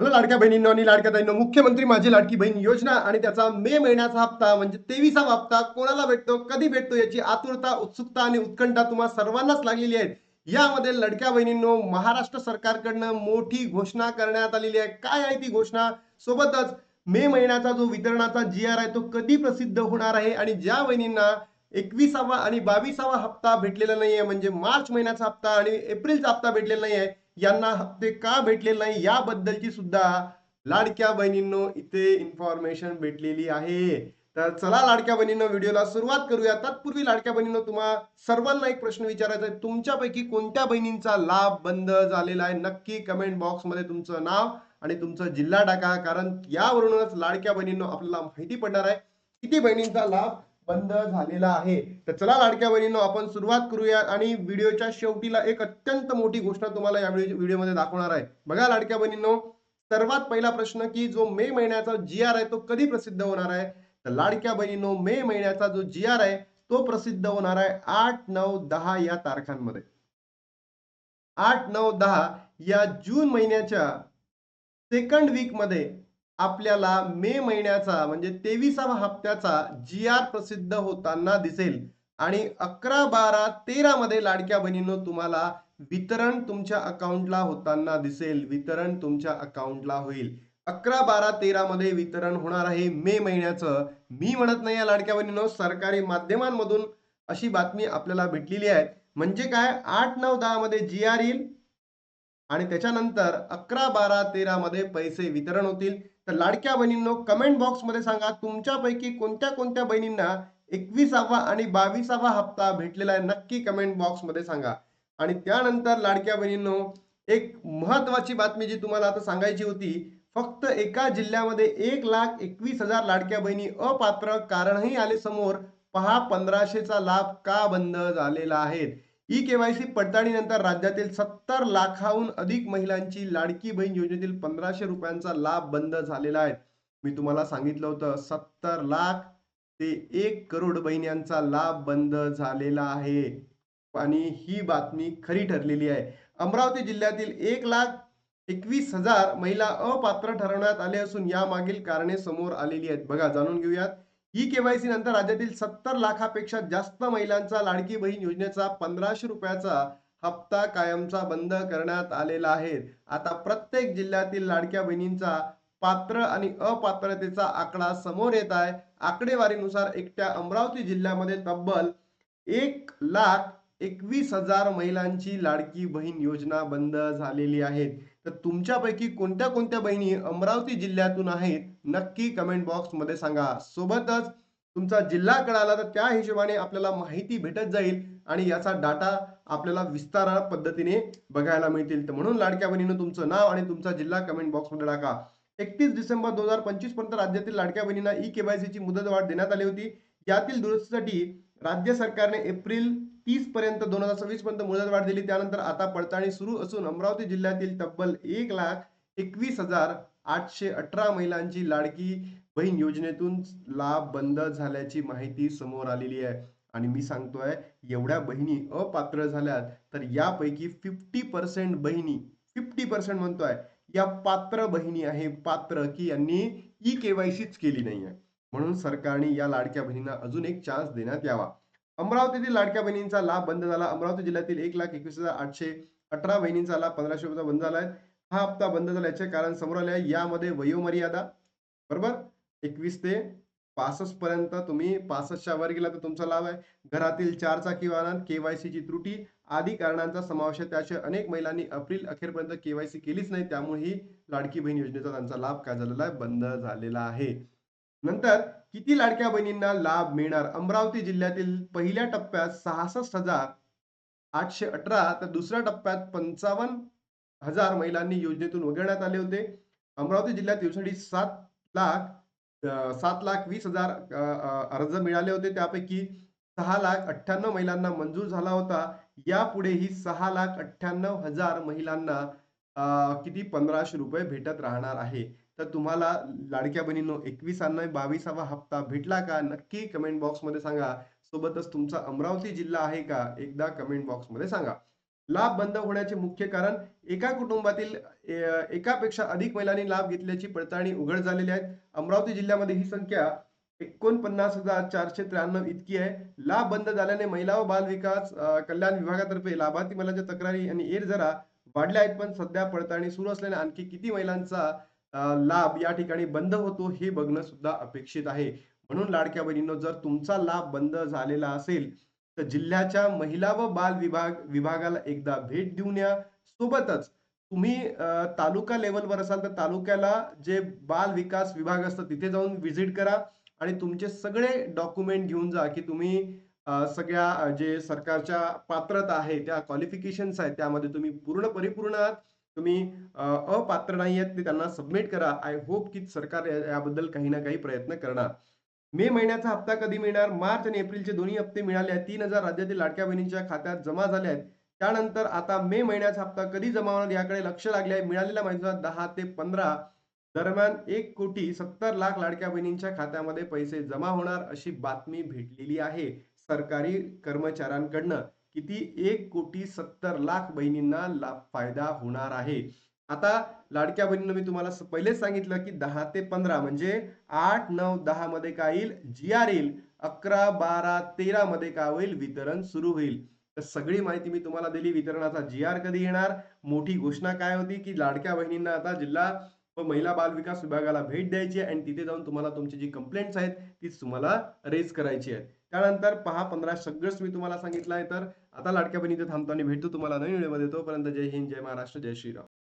Hello लाडक्या बहिणींनो आणि लाडक्या ताईंनो, मुख्यमंत्री माझी लाडकी बहीण योजना आणि त्याचा मे महिन्याचा हप्ता म्हणजे 23वा हप्ता कोणाला भेटतो, कधी भेटतो याची आतुरता, उत्सुकता आणि उत्कंठा तुम्हा सर्वांनाच लागलेली आहे. यामध्ये लाडक्या बहिणींनो, महाराष्ट्र सरकारकडनं मोठी घोषणा करण्यात आलेली आहे. काय आहे ती घोषणा? सोबतच मे महिन्याचा जो वितरणाचा जी-आर आहे तो कधी प्रसिद्ध होणार आहे आणि ज्या बहिणींना 21वा आणि 22वा हप्ता भेटलेला नाहीये, म्हणजे मार्च महिन्याचा हप्ता आणि एप्रिलचा हप्ता भेटलेला नाहीये, यांना हप्ते का भेटलेले नाही याबद्दलची सुद्धा लाडक्या बहिणींनो इथे इन्फॉर्मेशन भेटलेली आहे. तर चला लाडक्या बहिणींनो, व्हिडिओला सुरुवात करूया. तत्पूर्वी लाडक्या बहिणींनो, तुम्हा सर्वांना एक प्रश्न विचारायचा आहे. तुमच्यापैकी कोणत्या बहिणींचा लाभ बंद झालेला आहे? नक्की कमेंट बॉक्स मध्ये तुमचं नाव आणि तुमचा जिल्हा टाका, कारण यावरूनच लाडक्या बहिणींनो आपल्याला माहिती पडणार आहे किती बहिणींचा लाभ बंद झालेला आहे. तर चला लाडक्या बहिणींनो, आपण सुरुवात करूया आणि व्हिडिओच्या शेवटीला एक अत्यंत मोठी घोषणा तुम्हाला या व्हिडिओमध्ये दाखवणार आहे. बघा लाडक्या बहिणींनो, सर्वात पहिला प्रश्न की जो मे महिन्याचा जी-आर आहे तो कधी प्रसिद्ध होणार आहे? तर लाडक्या बहिणींनो, मे महिन्याचा जो जी-आर आहे तो प्रसिद्ध होणार आहे 8, 9, 10 या तारखांमध्ये. 8, 9, 10 या जून महिन्याच्या सेकंड वीक मध्ये आपल्याला मे महिन्याचा म्हणजे 23वा हप्त्याचा जी-आर प्रसिद्ध होताना दिसेल आणि 11, 12, 13 मध्ये लाडक्या बहिणींनो तुम्हाला वितरण तुमच्या अकाउंटला होताना दिसेल. वितरण तुमच्या अकाउंटला होईल. 11, 12, 13 मध्ये वितरण होणार आहे मे महिन्याचं. मी म्हणत नाही या लाडक्या बहिणींनो, सरकारी माध्यमांमधून अशी बातमी आपल्याला भेटलेली आहे. म्हणजे काय, 8, 9, 10 मध्ये जी-आर येईल आणि त्याच्यानंतर 11, 12, 13 मध्ये पैसे वितरण होतील. तर लाडक्या बहिणींनो, कमेंट बॉक्समध्ये सांगा तुमच्यापैकी कोणत्या कोणत्या बहिणींना 21वा आणि 22वा हप्ता भेटलेला आहे. नक्की कमेंट बॉक्समध्ये सांगा. आणि त्यानंतर लाडक्या बहिणींनो, एक महत्वाची बातमी जी तुम्हाला आता सांगायची होती. फक्त एका जिल्ह्यामध्ये 1,21,000 लाडक्या बहिणी अपात्र कारणही आले समोर. पहा 1500चा लाभ का बंद झालेला आहे. ई-केवायसी पडताळणीनंतर राज्यातील 70 लाखाहून अधिक महिलांची लाडकी बहीण योजनेतील 1500 रुपयांचा लाभ बंद झालेला आहे. मी तुम्हाला सांगितलं होतं 70 लाख ते 1 करोड बहिण्यांचा लाभ बंद झालेला आहे आणि ही बातमी खरी ठरलेली आहे. अमरावती जिल्ह्यातील 1,21,000 महिला अपात्र ठरवण्यात आले असून यामागील कारणे समोर आलेली आहेत. बघा, जाणून घेऊयात. ई-केवायसी नंतर राज्यातील 70 लाखापेक्षा जास्त महिलांचा लाडकी बहीण योजनेचा 1500 रुपयाचा हप्ता कायमचा बंद करण्यात आलेला आहे. आता प्रत्येक जिल्ह्यातील लाडक्या बहिणींचा पात्र आणि अपात्रतेचा आकडा समोर येत आहे. आकडेवारीनुसार एकट्या अमरावती जिल्ह्यामध्ये तब्बल 1,21,000 महिलांची लाडकी बहीण योजना बंद झालेली आहे. तर तुमच्यापैकी कोणत्या कोणत्या बहिणी अमरावती जिल्ह्यातून आहेत नक्की कमेंट बॉक्समध्ये सांगा. सोबतच तुमचा जिल्हा कळाला तर त्या हिशोबाने आपल्याला माहिती भेटत जाईल आणि याचा डाटा आपल्याला विस्तार पद्धतीने बघायला मिळतील. तर म्हणून लाडक्या बहिणीनं तुमचं नाव आणि तुमचा जिल्हा कमेंट बॉक्समध्ये टाका. 31 डिसेंबर 2025 पर्यंत राज्यातील लाडक्या बहिणींना ई-केवायसीची मुदतवाढ देण्यात आली होती. यातील दुरुस्तीसाठी राज्य सरकारने एप्रिल 30 पर्यंत 2026 पर्यंत मुदतवाढ दिली. त्यानंतर आता पडताळणी सुरू असून अमरावती जिल्ह्यातील तब्बल 1,21,818 महिलांची लाडकी बहीण योजनेतून लाभ बंद झाल्याची माहिती समोर आलेली आहे. आणि मी सांगतोय, एवढ्या बहिणी अपात्र झाल्यात तर यापैकी 50% बहिणी, 50% म्हणतोय, या पात्र बहिणी आहे, पात्र की यांनी ई-केवायसीच केली नाहीये. म्हणून सरकारने या लाडक्या बहिणींना अजून एक चान्स देण्यात यावा. अमरावतीतील लाडक्या बहिणींचा लाभ बंद झाला. अमरावती जिल्ह्यातील 1,21,818 बहिणींचा लाभ 1500 रुपये बंद झाला आहे. हा हप्ता बंद झाल्याचे कारण समोर आले आहे. यामध्ये वयोमर्यादा, बरोबर, 21 ते 65 पर्यंत, तुम्ही 65च्या वर गेला तर तुमचा लाभ आहे. घरातील 4 चाकी वाहनात केवायसीची त्रुटी आदी कारणांचा समावेश आहे. त्याशिवाय अनेक महिलांनी एप्रिल अखेरपर्यंत केवायसी केलीच नाही, त्यामुळे ही लाडकी बहीण योजनेचा त्यांचा लाभ काय झालेला आहे, बंद झालेला आहे. नंतर किती लाडक्या बहिणींना लाभ मिळणार? अमरावती जिल्ह्यातील पहिल्या टप्प्यात 66,818 तर दुसऱ्या टप्प्यात 55,000 महिलांनी योजनेतून वगळण्यात आले होते. अमरावती जिल्ह्यात योजनेसाठी 7,20,000 अर्ज मिळाले होते. त्यापैकी 6,98,000 महिलांना मंजूर झाला होता. यापुढेही 6,98,000 महिलांना किती 1500 रुपये भेटत राहणार आहे. तर तुम्हाला लाडक्या बहिणींनो 21 आणि 22वा हप्ता भेटला का? नक्की कमेंट बॉक्समध्ये सांगा. सोबतच तुमचा अमरावती जिल्हा आहे का? एकदा कमेंट बॉक्समध्ये सांगा. लाभ बंद होण्याचे मुख्य कारण एका कुटुंबातील एकापेक्षा अधिक महिलांनी लाभ घेतल्याची पडताळणी उघड झालेली आहे. अमरावती जिल्ह्यामध्ये ही संख्या 49,493 इतकी आहे. लाभ बंद झाल्याने महिला व बाल विकास कल्याण विभागातर्फे लाभार्थी महिलांच्या तक्रारी आणि एरजरा वाढल्या आहेत. पण सध्या पडताळणी सुरू असल्याने आणखी किती महिलांचा लाभ या ठिकाणी बंद होतो हे बघणं सुद्धा अपेक्षित आहे. म्हणून लाडक्या बहिणींनो, जर तुमचा लाभ बंद झालेला असेल तर जिल्ह्याच्या महिला व बाल विभागाला एकदा भेट देऊन या. सोबतच तुम्ही तालुका लेव्हलवर असाल तर तालुक्याला जे बाल विकास विभाग असतं तिथे जाऊन व्हिजिट करा आणि तुमचे सगळे डॉक्युमेंट घेऊन जा, की तुम्ही सगळ्या जे सरकारच्या पात्रता आहे, त्या क्वालिफिकेशन्स आहेत, त्यामध्ये तुम्ही पूर्ण परिपूर्ण आहात. तुम्ही अपात्र नाही आहेत ते त्यांना सबमिट करा. आय होप की सरकार याबद्दल काही ना काही प्रयत्न करणार. मे महिन्याचा हप्ता कधी मिळणार? मार्च आणि एप्रिलचे दोन्ही हप्ते मिळाले आहेत. 3,000 राज्यातील लाडक्या बहिणींच्या खात्यात जमा झाले आहेत. त्यानंतर आता मे महिन्याचा हप्ता कधी जमा होणार याकडे लक्ष लागले आहे. मिळालेल्या माहितीनुसार 10 ते 15 दरम्यान 1,70,00,000 लाडक्या बहिणींच्या खात्यामध्ये पैसे जमा होणार अशी बातमी भेटलेली आहे सरकारी कर्मचाऱ्यांकडनं. किती? 1,70,00,000 बहिणींना फायदा होणार आहे. आता लाडक्या बहिणींना मी तुम्हाला पहिलेच सांगितलं की 10 ते 15 म्हणजे 8, 9, 10 मध्ये काय येईल? जी-आर येईल. 11, 12, 13 मध्ये काय होईल? वितरण सुरू होईल. तर सगळी माहिती मी तुम्हाला दिली. वितरणाचा जी-आर कधी येणार? मोठी घोषणा काय होती की लाडक्या बहिणींना आता जिल्हा व महिला बाल विकास विभागाला भेट द्यायची आहे आणि तिथे जाऊन तुम्हाला तुमची जी कंप्लेंट्स आहेत तीच तुम्हाला रेज करायची आहे. त्यानंतर पहा 15 सगळंच मी तुम्हाला सांगितलं आहे. तर आता लाडक्या बहिणीचं थांबतो आणि भेटतो तुम्हाला नवीन व्हिडिओमध्ये. तोपर्यंत जय हिंद, जय महाराष्ट्र, जय श्रीराम.